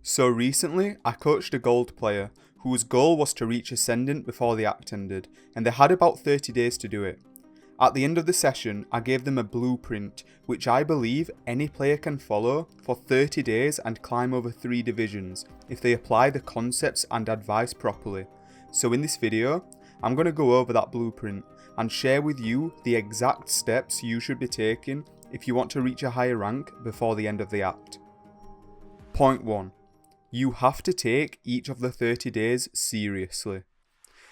So recently, I coached a gold player whose goal was to reach Ascendant before the act ended, and they had about 30 days to do it. At the end of the session, I gave them a blueprint, which I believe any player can follow for 30 days and climb over 3 divisions if they apply the concepts and advice properly. So in this video, I'm going to go over that blueprint and share with you the exact steps you should be taking if you want to reach a higher rank before the end of the act. Point 1. You have to take each of the 30 days seriously.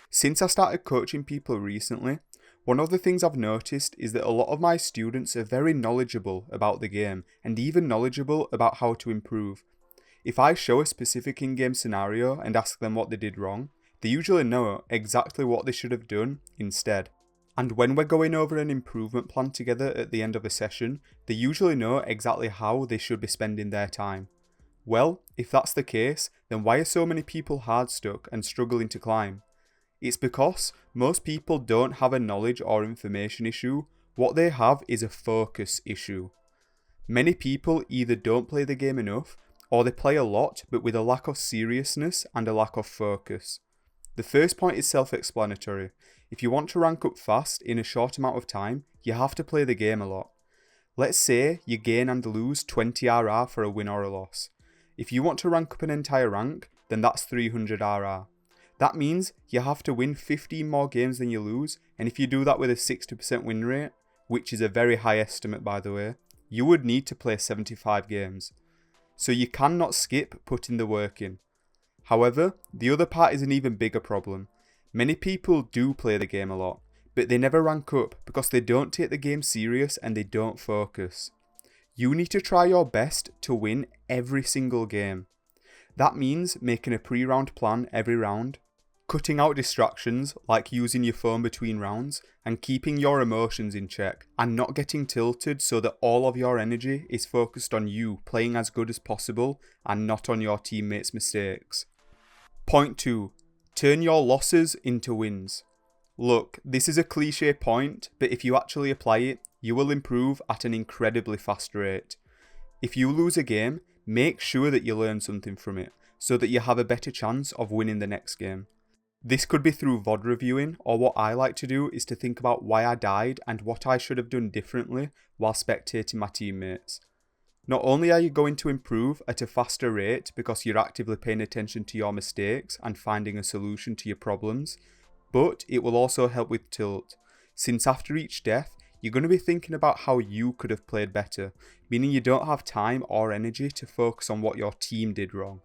Since I started coaching people recently, one of the things I've noticed is that a lot of my students are very knowledgeable about the game and even knowledgeable about how to improve. If I show a specific in-game scenario and ask them what they did wrong, they usually know exactly what they should have done instead. And when we're going over an improvement plan together at the end of a session, they usually know exactly how they should be spending their time. Well, if that's the case, then why are so many people hard stuck and struggling to climb? It's because most people don't have a knowledge or information issue. What they have is a focus issue. Many people either don't play the game enough, or they play a lot but with a lack of seriousness and a lack of focus. The first point is self-explanatory. If you want to rank up fast in a short amount of time, you have to play the game a lot. Let's say you gain and lose 20 RR for a win or a loss. If you want to rank up an entire rank, then that's 300 RR. That means you have to win 15 more games than you lose, and if you do that with a 60% win rate, which is a very high estimate by the way, you would need to play 75 games. So you cannot skip putting the work in. However, the other part is an even bigger problem. Many people do play the game a lot, but they never rank up because they don't take the game serious and they don't focus. You need to try your best to win every single game. That means making a pre-round plan every round, cutting out distractions like using your phone between rounds, and keeping your emotions in check and not getting tilted so that all of your energy is focused on you playing as good as possible and not on your teammates' mistakes. Point 2. Turn your losses into wins. Look, this is a cliche point, but if you actually apply it, you will improve at an incredibly fast rate. If you lose a game, make sure that you learn something from it so that you have a better chance of winning the next game. This could be through VOD reviewing, or what I like to do is to think about why I died and what I should have done differently while spectating my teammates. Not only are you going to improve at a faster rate because you're actively paying attention to your mistakes and finding a solution to your problems, but it will also help with tilt, since after each death, you're going to be thinking about how you could have played better, meaning you don't have time or energy to focus on what your team did wrong.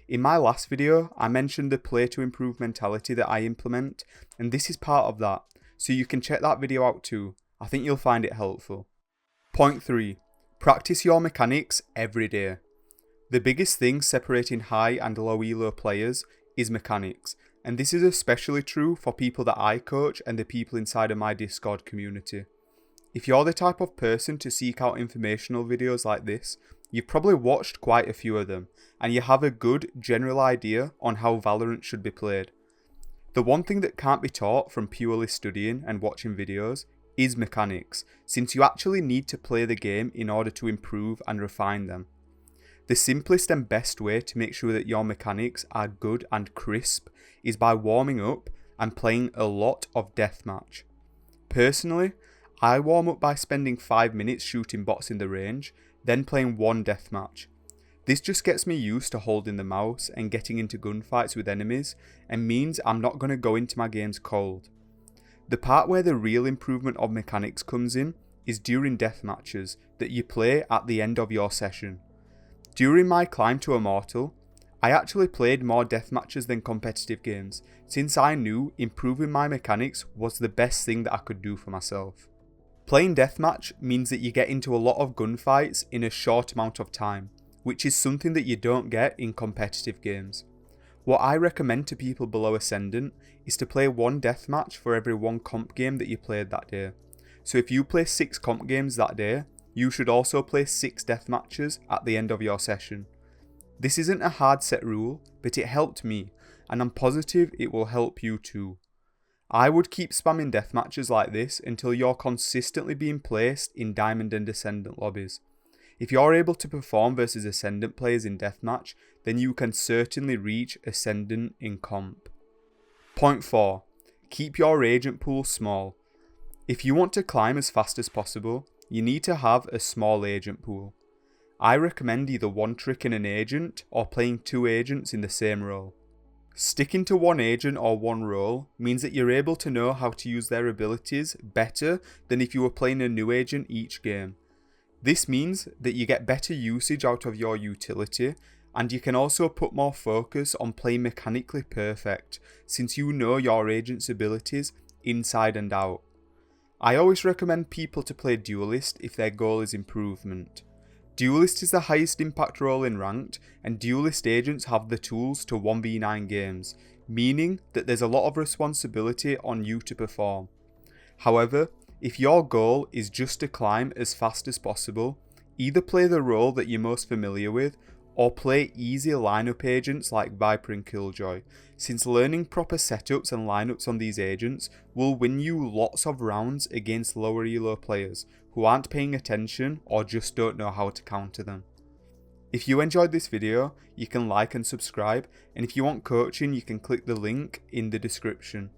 In my last video, I mentioned the play to improve mentality that I implement, and this is part of that, so you can check that video out too. I think you'll find it helpful. Point 3. Practice your mechanics every day. The biggest thing separating high and low elo players is mechanics, and this is especially true for people that I coach and the people inside of my Discord community. If you're the type of person to seek out informational videos like this, you've probably watched quite a few of them, and you have a good general idea on how Valorant should be played. The one thing that can't be taught from purely studying and watching videos is mechanics, since you actually need to play the game in order to improve and refine them. The simplest and best way to make sure that your mechanics are good and crisp is by warming up and playing a lot of deathmatch. Personally, I warm up by spending 5 minutes shooting bots in the range, then playing one deathmatch. This just gets me used to holding the mouse and getting into gunfights with enemies, and means I'm not going to go into my games cold. The part where the real improvement of mechanics comes in is during deathmatches that you play at the end of your session. During my climb to Immortal, I actually played more deathmatches than competitive games, since I knew improving my mechanics was the best thing that I could do for myself. Playing deathmatch means that you get into a lot of gunfights in a short amount of time, which is something that you don't get in competitive games. What I recommend to people below Ascendant is to play one deathmatch for every one comp game that you played that day. So if you play 6 comp games that day, you should also play 6 deathmatches at the end of your session. This isn't a hard set rule, but it helped me, and I'm positive it will help you too. I would keep spamming deathmatches like this until you're consistently being placed in Diamond and Ascendant lobbies. If you're able to perform versus Ascendant players in deathmatch, then you can certainly reach Ascendant in comp. Point 4. Keep your agent pool small. If you want to climb as fast as possible, you need to have a small agent pool. I recommend either one trick in an agent or playing 2 agents in the same role. Sticking to one agent or one role means that you're able to know how to use their abilities better than if you were playing a new agent each game. This means that you get better usage out of your utility, and you can also put more focus on playing mechanically perfect, since you know your agent's abilities inside and out. I always recommend people to play Duelist if their goal is improvement. Duelist is the highest impact role in Ranked, and Duelist agents have the tools to 1v9 games, meaning that there's a lot of responsibility on you to perform. However, if your goal is just to climb as fast as possible, either play the role that you're most familiar with, or play easy lineup agents like Viper and Killjoy, since learning proper setups and lineups on these agents will win you lots of rounds against lower elo players who aren't paying attention or just don't know how to counter them. If you enjoyed this video, you can like and subscribe, and if you want coaching, you can click the link in the description.